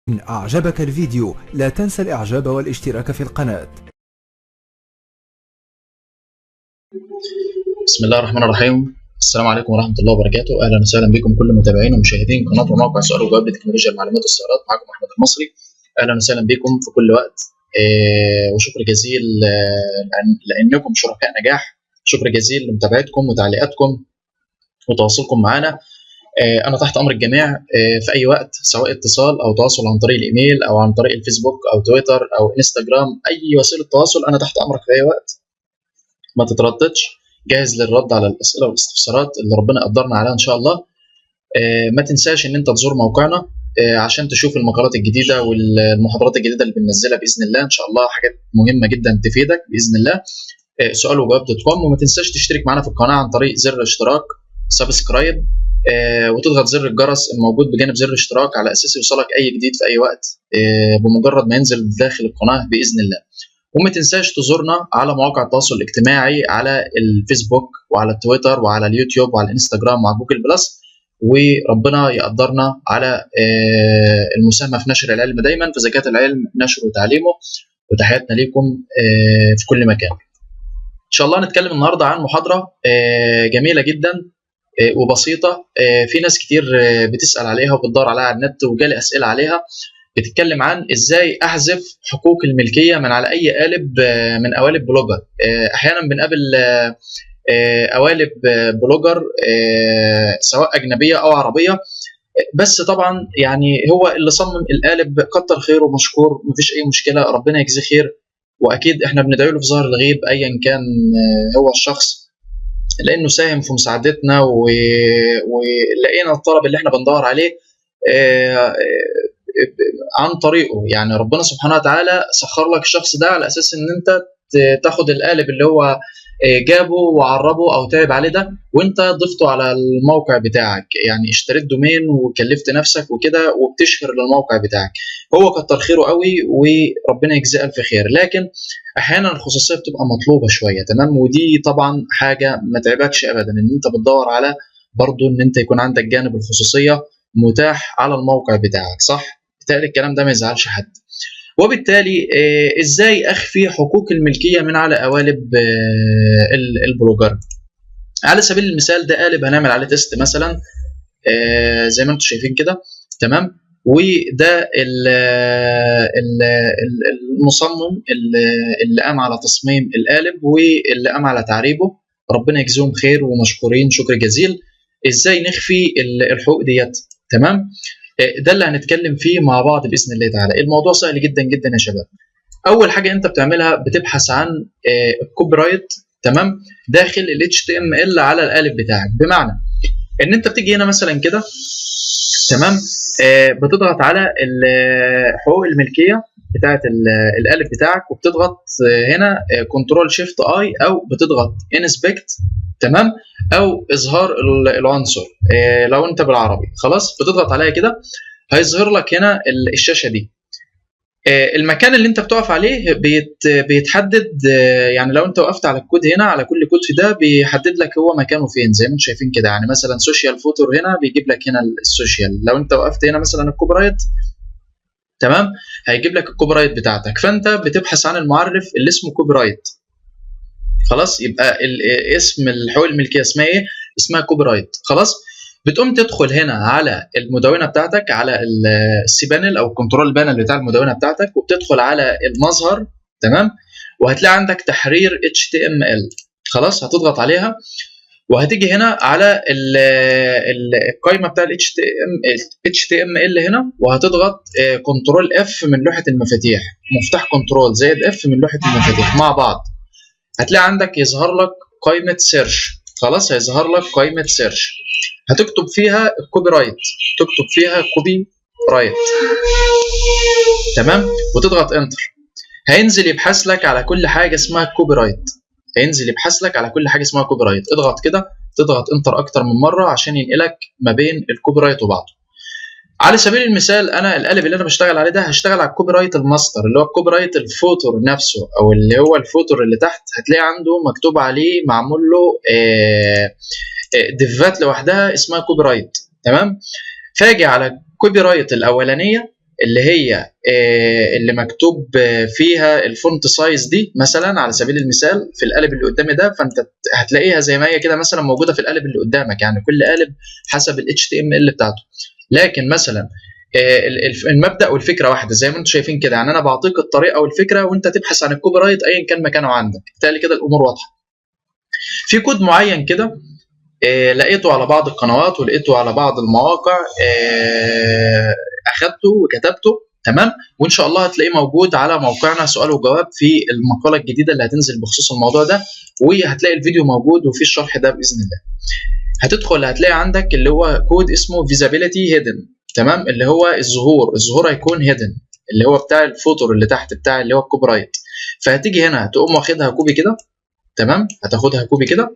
إن أعجبك الفيديو لا تنسى الإعجاب والاشتراك في القناة. بسم الله الرحمن الرحيم. السلام عليكم ورحمة الله وبركاته. أهلا وسهلا بكم كل متابعين ومشاهدين قناة وموقع سؤال وجواب لتكنولوجيا المعلومات والسيارات. معكم أحمد المصري. أهلا وسهلا بكم في كل وقت، وشكر جزيل لأنكم شركاء نجاح. شكر جزيل لمتابعتكم وتعليقاتكم وتواصلكم معنا. أنا تحت أمر الجميع في أي وقت، سواء اتصال أو تواصل عن طريق الإيميل أو عن طريق الفيسبوك أو تويتر أو انستجرام، أي وسيلة تواصل أنا تحت أمرك في أي وقت. ما تترددش، جاهز للرد على الأسئلة والاستفسارات اللي ربنا قدرنا عليها إن شاء الله. ما تنساش إن أنت تزور موقعنا عشان تشوف المقالات الجديدة والمحاضرات الجديدة اللي بننزلها بإذن الله. إن شاء الله حاجات مهمة جدا تفيدك بإذن الله. سؤال وجواب .com. وما تنساش تشترك معنا في القناة عن طريق زر الاشتراك سبسكرايب، وتضغط زر الجرس الموجود بجانب زر الاشتراك على أساس يوصلك أي جديد في أي وقت بمجرد ما ينزل داخل القناة بإذن الله. وما تنساش تزورنا على مواقع التواصل الاجتماعي، على الفيسبوك وعلى التويتر وعلى اليوتيوب وعلى الانستجرام وعلى جوجل بلس، وربنا يقدرنا على المساهمة في نشر العلم دايما، في زكاة العلم نشره وتعليمه. وتحياتنا لكم في كل مكان. إن شاء الله نتكلم النهاردة عن محاضرة جميلة جدا وبسيطة. في ناس كتير بتسأل عليها وبتدور عليها على النت وجالي أسئلة عليها. بتتكلم عن ازاي احذف حقوق الملكيه من على اي قالب من قوالب بلوجر. احيانا بنقابل قوالب بلوجر سواء اجنبيه او عربيه، بس طبعا يعني هو اللي صمم القالب كتر خيره ومشكور، مفيش اي مشكله، ربنا يجزيه خير. واكيد احنا بندعي له في ظاهر الغيب ايا كان هو الشخص، لانه ساهم في مساعدتنا ولقينا الطلب اللي احنا بندور عليه عن طريقه. يعني ربنا سبحانه وتعالى سخر لك الشخص ده على اساس ان انت تاخد القالب اللي هو جابه وعربه او تعب عليه ده وانت ضفته على الموقع بتاعك، يعني اشتريت دومين وكلفت نفسك وكده وبتشهر للموقع بتاعك. هو كتر خيره قوي وربنا يجزيه الف خير، لكن احيانا الخصوصيه بتبقى مطلوبه شويه، تمام؟ ودي طبعا حاجه ما تعبكش ابدا، ان انت بتدور على برضو ان انت يكون عندك جانب الخصوصيه متاح على الموقع بتاعك، صح؟ بالتالي الكلام ده ما يزعلش حد. وبالتالي ازاي اخفي حقوق الملكيه من على قوالب البلوجر؟ على سبيل المثال ده قالب هنعمل عليه تيست مثلا زي ما انتم شايفين كده، تمام؟ وده المصمم اللي قام على تصميم القالب واللي قام على تعريبه، ربنا يجزيهم خير ومشكورين شكر جزيل. ازاي نخفي الحقوق ديت؟ تمام؟ ده اللي هنتكلم فيه مع بعض باذن الله تعالى. الموضوع سهل جدا جدا يا شباب. اول حاجه انت بتعملها بتبحث عن الكوبي رايت، تمام؟ داخل ال HTML على القالب بتاعك، بمعنى ان انت بتيجي هنا مثلا كده، تمام؟ بتضغط على حقوق الملكيه بتاعه القالب بتاعك، وبتضغط هنا كنترول شيفت اي، او بتضغط انسبكت، تمام؟ او اظهار العنصر لو انت بالعربي. خلاص بتضغط عليها كده هيظهر لك هنا الشاشه دي. المكان اللي انت بتقف عليه بيتحدد، يعني لو انت وقفت على الكود هنا، على كل كود في ده بيحدد لك هو مكانه فين زي ما انتم شايفين كده. يعني مثلا سوشيال فوتور هنا بيجيب لك هنا السوشيال، لو انت وقفت هنا مثلا الكوبي رايت، تمام؟ هيجيب لك الكوبي رايت بتاعتك. فانت بتبحث عن المعرف اللي اسمه كوبي رايت. خلاص يبقى اسم الحقوق الملكيه اسمها ايه؟ اسمها كوبي رايت. خلاص بتقوم تدخل هنا على المدونه بتاعتك، على السي بانل او الكنترول بانل بتاع المدونه بتاعتك، وبتدخل على المظهر، تمام؟ وهتلاقي عندك تحرير HTML. خلاص هتضغط عليها وهتيجي هنا على القائمه بتاع ال HTML هنا، وهتضغط كنترول اف من لوحه المفاتيح، مفتاح كنترول زائد اف من لوحه المفاتيح مع بعض. هتلاقي عندك يظهر لك قائمه سيرش. خلاص هيظهر لك قائمه سيرش، هتكتب فيها الكوبي رايت، تكتب فيها كوبي رايت، تمام؟ وتضغط انتر. هينزل يبحث لك على كل حاجه اسمها كوبي رايت، هينزل يبحث لك على كل حاجه اسمها كوبي رايت. اضغط كده، تضغط انتر اكتر من مره عشان ينقلك ما بين الكوبي رايت وبعضه. على سبيل المثال انا القالب اللي انا بشتغل عليه ده هشتغل على الكوبي رايت الماستر، اللي هو الكوبي رايت الفوتور نفسه، او اللي هو الفوتور اللي تحت هتلاقي عنده مكتوب عليه معمول له ديفات لوحدها اسمها كوبي رايت، تمام؟ فاجي على الكوبي رايت الاولانيه اللي هي اللي مكتوب فيها الفونت سايز دي مثلا على سبيل المثال في القالب اللي قدامي ده، فانت هتلاقيها زي ما هي كده مثلا موجوده في القالب اللي قدامك، يعني كل قالب حسب ال HTML بتاعته. لكن مثلا المبدا والفكره واحده زي ما انتم شايفين كده، يعني انا بعطيك الطريقه والفكره وانت تبحث عن الكوبي رايت ايا كان مكانه عندك، بالتالي كده الامور واضحه. في كود معين كده لقيته على بعض القنوات ولقيته على بعض المواقع، اخدته وكتبته تمام، وان شاء الله هتلاقيه موجود على موقعنا سؤال وجواب في المقاله الجديده اللي هتنزل بخصوص الموضوع ده، وهتلاقي الفيديو موجود وفي الشرح ده باذن الله. هتدخل هتلاقي عندك اللي هو كود اسمه فيزابيليتي هيدن، تمام، اللي هو الظهور هيكون هيدن، اللي هو بتاع الفوتور اللي تحت بتاع اللي هو الكوبي رايت. فهتيجي هنا تقوم واخدها كوبي كده، تمام، هتاخدها كوبي كده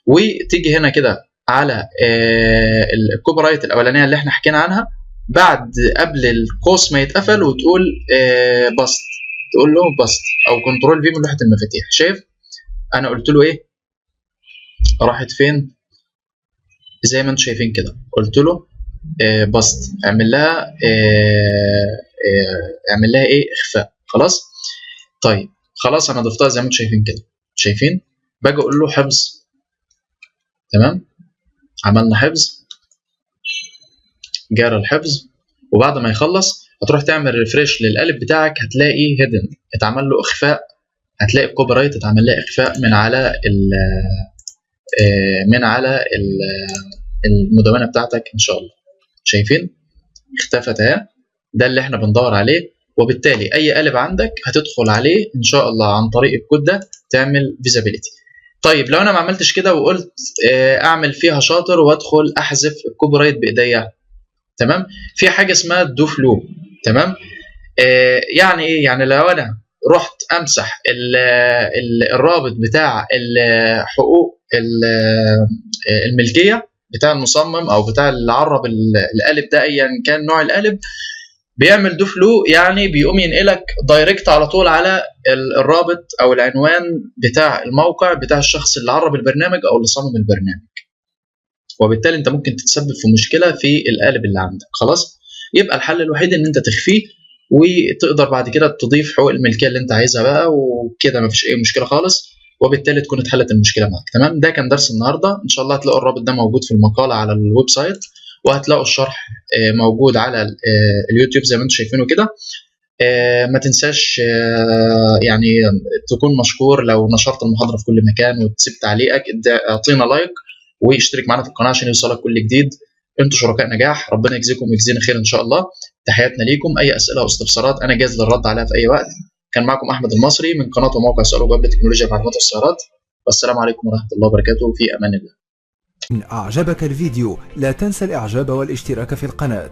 وتيجي هنا كده على الكوبي رايت الاولانيه اللي احنا حكينا عنها، بعد قبل القوس ما يتقفل وتقول بسط، تقول له بسط او كنترول في من لوحه المفاتيح. شايف انا قلت له ايه؟ راحت فين؟ زي ما انتم شايفين كده قلت له بسط، اعمل لها ايه؟ اخفاء. خلاص. طيب خلاص انا ضفتها زي ما انتم شايفين كده. شايفين؟ باجي اقول له حفظ، تمام، عملنا حفظ، جرى الحفظ، وبعد ما يخلص هتروح تعمل ريفريش للقالب بتاعك، هتلاقي هيدن اتعمل له اخفاء، هتلاقي الكوبي رايت اتعمل له اخفاء من على المدونه بتاعتك ان شاء الله. شايفين؟ اختفت اهي، ده اللي احنا بندور عليه. وبالتالي اي قالب عندك هتدخل عليه ان شاء الله عن طريق الكود ده تعمل فيزابيليتي. طيب لو انا ما عملتش كده وقلت اعمل فيها شاطر وادخل احذف الكوبي رايت بايديا، تمام، في حاجه اسمها دو فلو، تمام. يعني ايه؟ يعني لو انا رحت امسح الرابط بتاع حقوق الملكيه بتاع المصمم او بتاع اللي عرب القالب ده ايا كان نوع القالب، بيعمل دو فلو، يعني بيقوم ينقلك دايركت على طول على الرابط او العنوان بتاع الموقع بتاع الشخص اللي عرب البرنامج او اللي صمم البرنامج، وبالتالي انت ممكن تتسبب في مشكله في القالب اللي عندك. خلاص، يبقى الحل الوحيد ان انت تخفيه، وتقدر بعد كده تضيف حقوق الملكيه اللي انت عايزها بقى، وكده مفيش اي مشكله خالص، وبالتالي تكون اتحلت المشكله معاك. تمام، ده كان درس النهارده، ان شاء الله هتلاقوا الرابط ده موجود في المقاله على الويب سايت، وهتلاقوا الشرح موجود على اليوتيوب زي ما انتم شايفينه كده. ما تنساش يعني تكون مشكور لو نشرت المحاضره في كل مكان وتسيب تعليقك، اعطينا لايك واشترك معنا في القناه عشان يوصلك كل جديد. انتوا شركاء نجاح، ربنا يجزيكم ويجزينا خير ان شاء الله. تحياتنا ليكم، اي اسئله او استفسارات انا جاهز للرد عليها في اي وقت. كان معكم احمد المصري من قناه وموقع سؤال وجواب لتكنولوجيا المعلومات والسيارات، والسلام عليكم ورحمه الله وبركاته، في امان الله. إن أعجبك الفيديو لا تنسى الإعجاب والاشتراك في القناة.